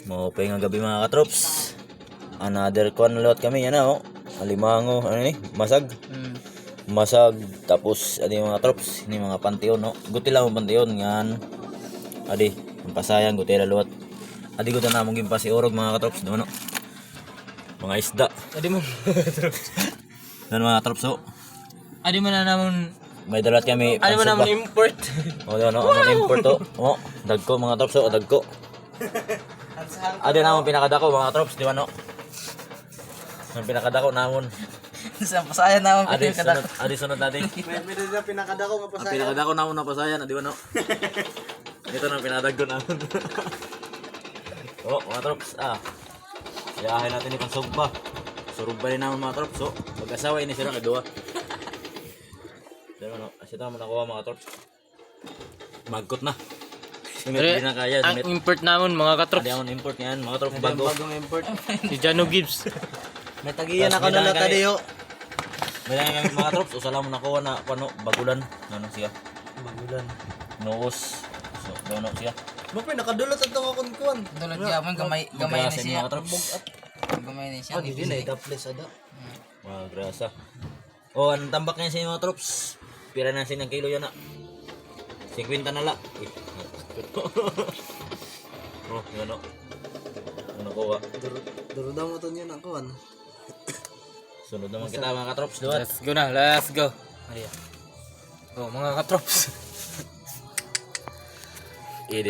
Maupay nga gabi mga katrops. Another kwan lot kami yan oh. Alimango, ano ni? Masag. Masag tapos adi mga trops, ini mga pantiyon no. Guti lang ang pantiyon ngan. Adi, ang pasayang guti la luwat. Adi gutan na mong gimpasi orog mga katrops no. Mga isda. Adi mo. Dan mga trops oh. Adi mo na namon. May dalat kami. Adi mo namon import. Oh, no, wow! Import to. Oh, dagko mga trops oh, dagko. Adi namon pinakadako mga trops, di ba no? Ang pinakadako namon. Sa pasayan namon Adi sunod natin. May na pinakadako nga Ang pasayan. pinakadako namon na pasayan, di ba no? Ito na pinadagko namon. Oh, mga trops Iyahin natin ni pansugba. Surugba rin naman mga trops. So, mag-asawa ini sila kadua. Pero no, asita mo nakuha mga trops. Magkot na. Simit din na kaya. Ang import namon mga katrops. Adi ang import ngayon, mga trops bago. Bagong import. Si Jano Gibbs. May tagiyan Tapos ako na lata diyo. May lang kami mga trops. Usala mo nakuha na bagulan. Ano siya? Bagulan. Noos. So, dono siya. Mapay nakadulot at ako kuan. Dulot gyapon gamay na Magrasa ni siya. mga trops. Gamay na siya. Ah, di na itaples ada. Mga grasa. Oh, anong tambak niya sa inyo mga trops? Pira na sinang kilo yan na. 50 na la. Oh, yan o. Ano ko Duruda mo to niya na kuan. Sunod naman kita mga katrops doon. Let's go na, let's go. Go mga katrops.